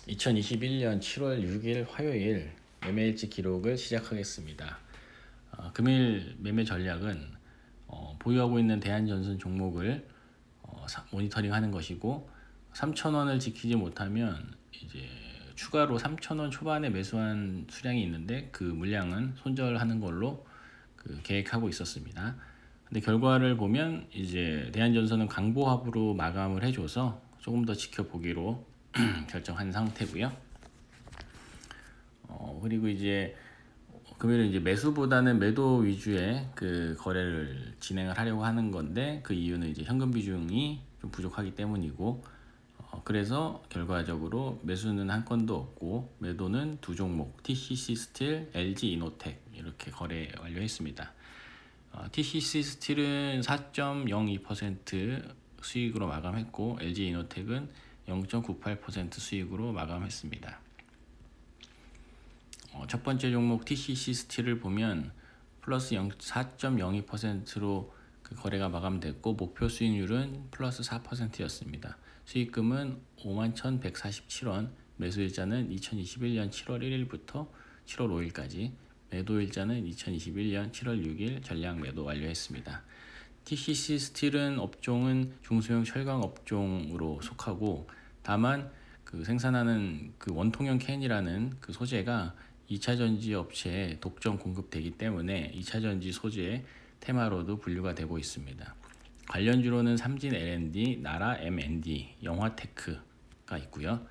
2021년 7월 6일 화요일 매매일지 기록을 시작하겠습니다. 금일 매매 전략은 보유하고 있는 대한전선 종목을 모니터링하는 것이고 3,000원을 지키지 못하면 이제 추가로 3,000원 초반에 매수한 수량이 있는데 그 물량은 손절하는 걸로 계획하고 있었습니다. 근데 결과를 보면 이제 대한전선은 강보합으로 마감을 해줘서 조금 더 지켜보기로 결정한 상태고요. 그리고 이제 금일은 이제 매수보다는 매도 위주의 그 거래를 진행을 하려고 하는 건데 그 이유는 이제 현금 비중이 좀 부족하기 때문이고 그래서 결과적으로 매수는 한 건도 없고 매도는 두 종목 TCC 스틸, LG 이노텍 이렇게 거래 완료했습니다. TCC 스틸은 4.02% 수익으로 마감했고 LG 이노텍은 0.98% 수익으로 마감했습니다. 첫 번째 종목 TCC 스틸을 보면 플러스 4.02%로 그 거래가 마감됐고 목표 수익률은 플러스 4%였습니다. 수익금은 51,147원, 매수일자는 2021년 7월 1일부터 7월 5일까지, 매도일자는 2021년 7월 6일 전량 매도 완료했습니다. TCC 스틸은 업종은 중소형 철강 업종으로 속하고 다만 그 생산하는 그 원통형 캔이라는 그 소재가 2차 전지 업체에 독점 공급되기 때문에 2차 전지 소재 테마로도 분류가 되고 있습니다. 관련주로는 삼진 L&D, 나라 M&D, 영화테크가 있고요.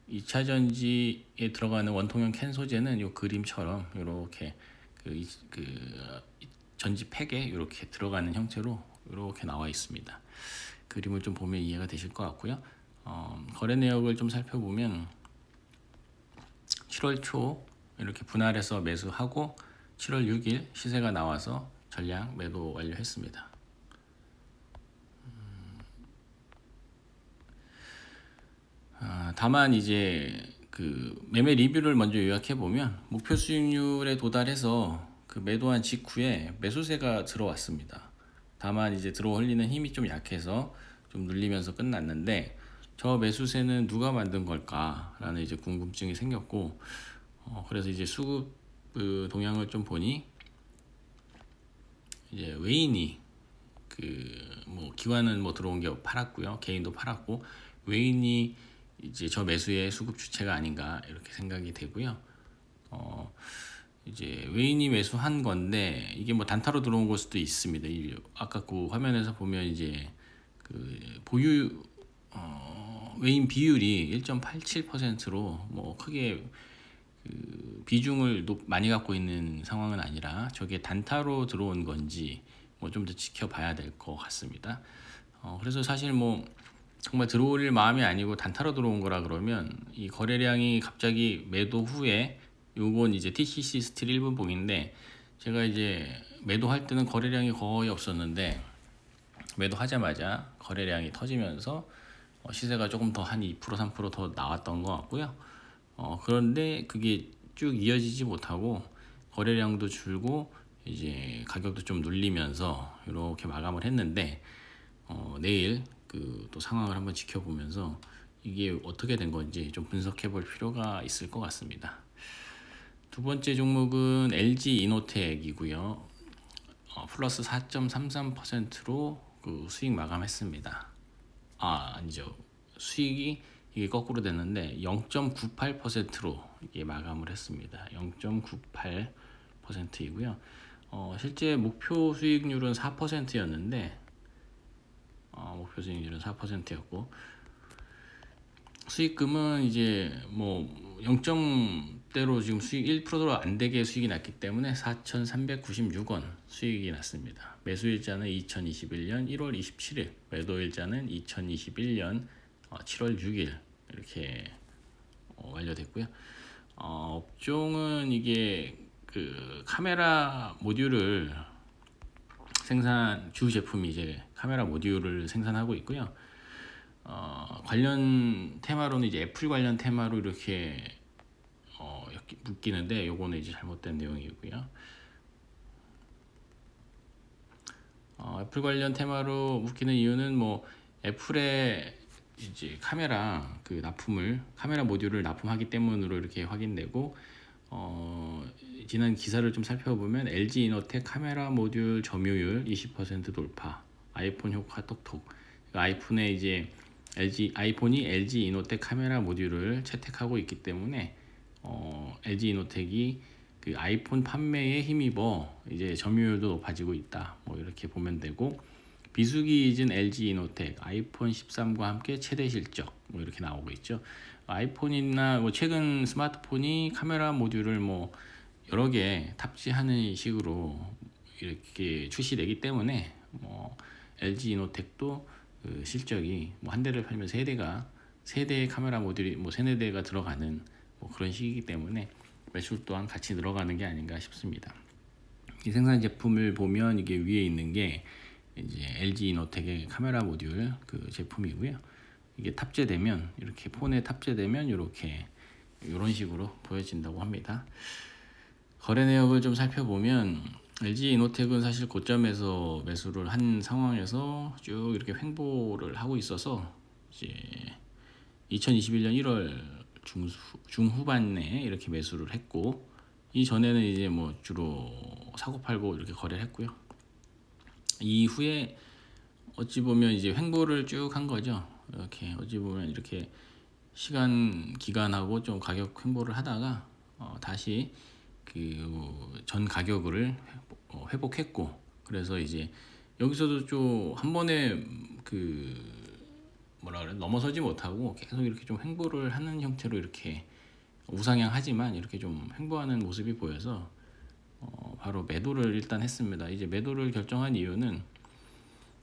2차 전지에 들어가는 원통형 캔 소재는 이 그림처럼 이렇게 그 전지 팩에 이렇게 들어가는 형태로 이렇게 나와 있습니다. 그림을 좀 보면 이해가 되실 것 같고요. 거래 내역을 좀 살펴보면 7월 초 이렇게 분할해서 매수하고 7월 6일 시세가 나와서 전량 매도 완료했습니다. 다만 이제 그 매매 리뷰를 먼저 요약해 보면 목표 수익률에 도달해서 그 매도한 직후에 매수세가 들어왔습니다. 다만 이제 들어 올리는 힘이 좀 약해서 좀 눌리면서 끝났는데 저 매수세는 누가 만든 걸까라는 이제 궁금증이 생겼고 그래서 이제 수급 그 동향을 좀 보니 이제 외인이 그 뭐 기관은 뭐 들어온 게 팔았고요, 개인도 팔았고 외인이 이제 저 매수의 수급 주체가 아닌가 이렇게 생각이 되고요. 이제 외인이 매수한 건데 이게 뭐 단타로 들어온 걸 수도 있습니다. 아까 그 화면에서 보면 이제 그 보유 외인 비율이 1.87%로 뭐 크게 그 비중을 많이 갖고 있는 상황은 아니라 저게 단타로 들어온 건지 뭐 좀 더 지켜봐야 될 것 같습니다. 그래서 사실 뭐 정말 들어올 마음이 아니고 단타로 들어온 거라 그러면 이 거래량이 갑자기 매도 후에 요건 이제 TCC 스틸 1분 봉인데 제가 이제 매도할 때는 거래량이 거의 없었는데 매도하자마자 거래량이 터지면서 시세가 조금 더 한 2% 3% 더 나왔던 것 같고요. 그런데 그게 쭉 이어지지 못하고 거래량도 줄고 이제 가격도 좀 눌리면서 이렇게 마감을 했는데 내일 그 또 상황을 한번 지켜보면서 이게 어떻게 된 건지 좀 분석해 볼 필요가 있을 것 같습니다. 두 번째 종목은 LG 이노텍이고요. 플러스 4.33%로 그 수익 마감했습니다. 아니죠. 수익이 이게 거꾸로 됐는데 0.98%로 이게 마감을 했습니다. 0.98%이고요. 실제 목표 수익률은 4%였는데 목표 수익률은 4%였고 수익금은 이제 뭐 0점대로 지금 수익 1%로 안 되게 수익이 났기 때문에 4,396원 수익이 났습니다. 매수일자는 2021년 1월 27일, 매도일자는 2021년 7월 6일 이렇게 완료됐고요. 업종은 이게 그 카메라 모듈을 주 제품이 이제 카메라 모듈을 생산하고 있고요. 관련 테마로는 이제 애플 관련 테마로 이렇게 묶이는데 요거는 이제 잘못된 내용이고요. 애플 관련 테마로 묶이는 이유는 뭐 애플의 이제 카메라 모듈을 납품하기 때문으로 이렇게 확인되고, 지난 기사를 좀 살펴보면 LG 이노텍 카메라 모듈 점유율 20% 돌파, 아이폰 효과 톡톡. 아이폰에 이제 아이폰이 LG 이노텍 카메라 모듈을 채택하고 있기 때문에 LG 이노텍이 그 아이폰 판매에 힘입어 이제 점유율도 높아지고 있다. 뭐 이렇게 보면 되고, 비수기 잊은 LG 이노텍 아이폰 13과 함께 최대 실적 뭐 이렇게 나오고 있죠. 아이폰이나 뭐 최근 스마트폰이 카메라 모듈을 뭐 여러 개 탑재하는 식으로 이렇게 출시되기 때문에 뭐 LG 이노텍도 그 실적이 뭐 한 대를 팔면 세 대의 카메라 모듈이 뭐 세네 대가 들어가는 뭐 그런 식이기 때문에 매출 또한 같이 늘어가는 게 아닌가 싶습니다. 이 생산 제품을 보면 이게 위에 있는 게 이제 LG 이노텍의 카메라 모듈 그 제품이고요. 이게 탑재되면 이렇게 폰에 탑재되면 이렇게 이런 식으로 보여진다고 합니다. 거래 내역을 좀 살펴보면 LG 이노텍은 사실 고점에서 매수를 한 상황에서 쭉 이렇게 횡보를 하고 있어서 이제 2021년 1월 중후반에 이렇게 매수를 했고, 이 전에는 이제 뭐 주로 사고 팔고 이렇게 거래를 했고요. 이후에 어찌 보면 이제 횡보를 쭉 한 거죠. 이렇게 어찌 보면 이렇게 시간 기간하고 좀 가격 횡보를 하다가 다시 그 전 가격을 회복했고, 그래서 이제 여기서도 좀 한 번에 그 뭐라 그래 넘어서지 못하고 계속 이렇게 좀 횡보를 하는 형태로 이렇게 우상향하지만 이렇게 좀 횡보하는 모습이 보여서 바로 매도를 일단 했습니다. 이제 매도를 결정한 이유는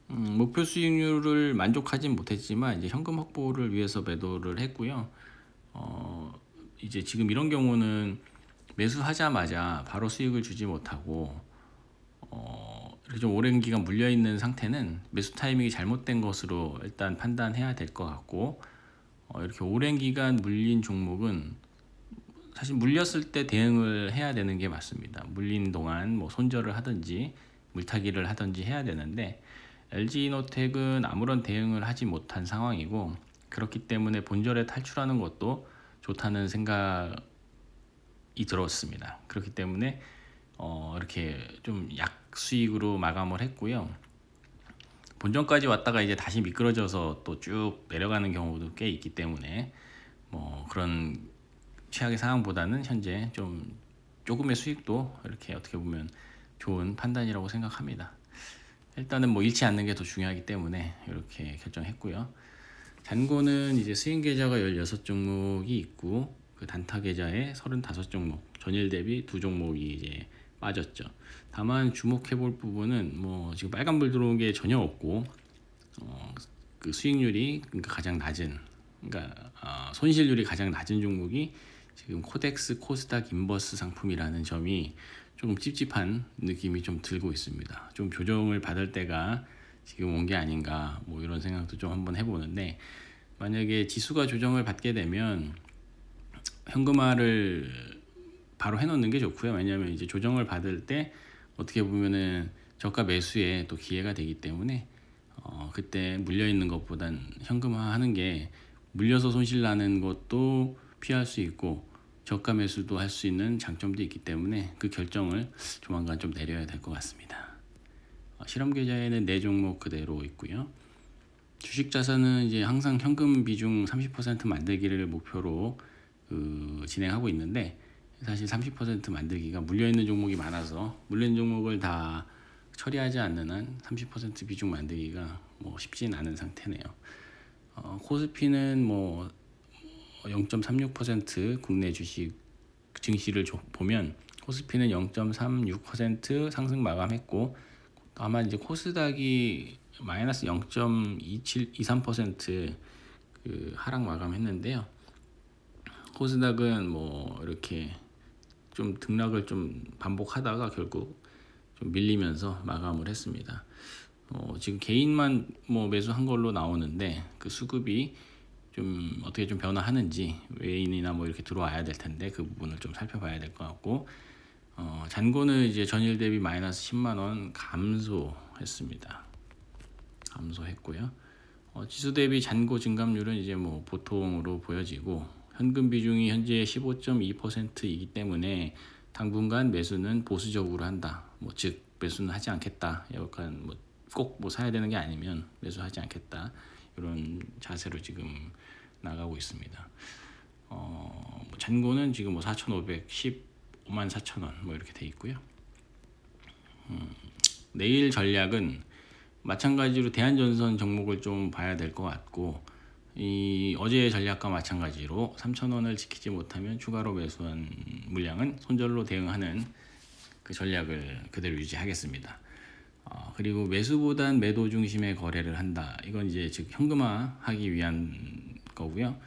목표 수익률을 만족하진 못했지만 이제 현금 확보를 위해서 매도를 했고요. 이제 지금 이런 경우는 매수하자마자 바로 수익을 주지 못하고 이렇게 좀 오랜 기간 물려 있는 상태는 매수 타이밍이 잘못된 것으로 일단 판단해야 될 것 같고, 이렇게 오랜 기간 물린 종목은 사실 물렸을 때 대응을 해야 되는 게 맞습니다. 물린 동안 뭐 손절을 하든지 물타기를 하든지 해야 되는데, LG 이노텍은 아무런 대응을 하지 못한 상황이고, 그렇기 때문에 본절에 탈출하는 것도 좋다는 생각이 들었습니다. 그렇기 때문에 이렇게 좀 약수익으로 마감을 했고요. 본전까지 왔다가 이제 다시 미끄러져서 또 쭉 내려가는 경우도 꽤 있기 때문에 뭐 그런 최악의 상황보다는 현재 좀 조금의 수익도 이렇게 어떻게 보면 좋은 판단이라고 생각합니다. 일단은 뭐 잃지 않는 게 더 중요하기 때문에 이렇게 결정했고요. 잔고는 이제 스윙 계좌가 16종목이 있고, 그 단타 계좌에 35종목, 전일 대비 2종목이 이제 빠졌죠. 다만 주목해 볼 부분은 뭐 지금 빨간불 들어온 게 전혀 없고, 그 수익률이 그러니까 가장 낮은, 그러니까 손실률이 가장 낮은 종목이 지금 코덱스 코스닥 인버스 상품이라는 점이 조금 찝찝한 느낌이 좀 들고 있습니다. 좀 조정을 받을 때가 지금 온 게 아닌가 뭐 이런 생각도 좀 한번 해보는데, 만약에 지수가 조정을 받게 되면 현금화를 바로 해놓는 게 좋고요. 왜냐하면 이제 조정을 받을 때 어떻게 보면은 저가 매수에 또 기회가 되기 때문에 그때 물려 있는 것보단 현금화하는 게 물려서 손실 나는 것도 피할 수 있고 저가 매수도 할 수 있는 장점도 있기 때문에 그 결정을 조만간 좀 내려야 될 것 같습니다. 실험 계좌에는 4종목 그대로 있고요. 주식 자산은 이제 항상 현금 비중 30% 만들기를 목표로 진행하고 있는데, 사실 30% 만들기가 물려있는 종목이 많아서 물린 종목을 다 처리하지 않는 한 30% 비중 만들기가 뭐 쉽진 않은 상태네요. 코스피는 뭐 0.36% 국내 주식 증시를 보면 코스피는 0.36% 상승 마감했고, 다만 이제 코스닥이 마이너스 0.23% 그 하락 마감했는데요. 코스닥은 뭐 이렇게 좀 등락을 좀 반복하다가 결국 좀 밀리면서 마감을 했습니다. 지금 개인만 뭐 매수한 걸로 나오는데 그 수급이 좀 어떻게 좀 변화하는지 외인이나 뭐 이렇게 들어와야 될 텐데 그 부분을 좀 살펴봐야 될 것 같고, 잔고는 이제 전일 대비 마이너스 10만 원 감소했습니다. 감소했고요. 지수 대비 잔고 증감률은 이제 뭐 보통으로 보여지고 현금 비중이 현재 15.2%이기 때문에 당분간 매수는 보수적으로 한다. 뭐 즉 매수는 하지 않겠다. 약간 뭐 꼭 뭐 사야 되는 게 아니면 매수하지 않겠다. 이런 자세로 지금 나가고 있습니다. 잔고는 지금 뭐 4,515만 4천 원 뭐 이렇게 돼 있고요. 내일 전략은 마찬가지로 대한전선 종목을 좀 봐야 될 것 같고, 이 어제의 전략과 마찬가지로 3,000원을 지키지 못하면 추가로 매수한 물량은 손절로 대응하는 그 전략을 그대로 유지하겠습니다. 그리고 매수보단 매도 중심의 거래를 한다. 이건 이제 즉 현금화하기 위한 거고요.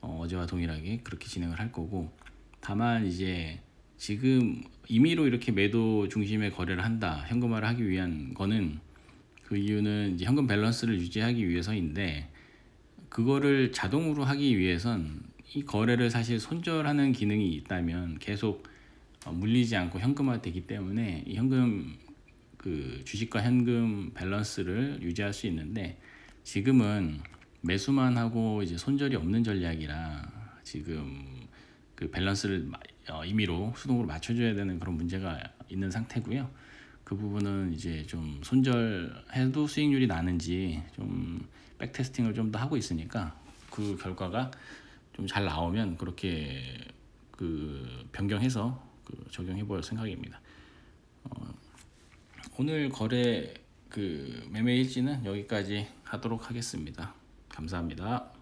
어제와 동일하게 그렇게 진행을 할 거고, 다만 이제 지금 임의로 이렇게 매도 중심의 거래를 한다, 현금화를 하기 위한 거는 그 이유는 이제 현금 밸런스를 유지하기 위해서인데, 그거를 자동으로 하기 위해선 이 거래를 사실 손절하는 기능이 있다면 계속 물리지 않고 현금화되기 때문에 이 현금 그 주식과 현금 밸런스를 유지할 수 있는데, 지금은 매수만 하고 이제 손절이 없는 전략이라 지금 그 밸런스를 임의로 수동으로 맞춰줘야 되는 그런 문제가 있는 상태고요. 그 부분은 이제 좀 손절해도 수익률이 나는지 좀 백테스팅을 좀 더 하고 있으니까 그 결과가 좀 잘 나오면 그렇게 그 변경해서 그 적용해 볼 생각입니다. 오늘 거래 그 매매 일지는 여기까지 하도록 하겠습니다. 감사합니다.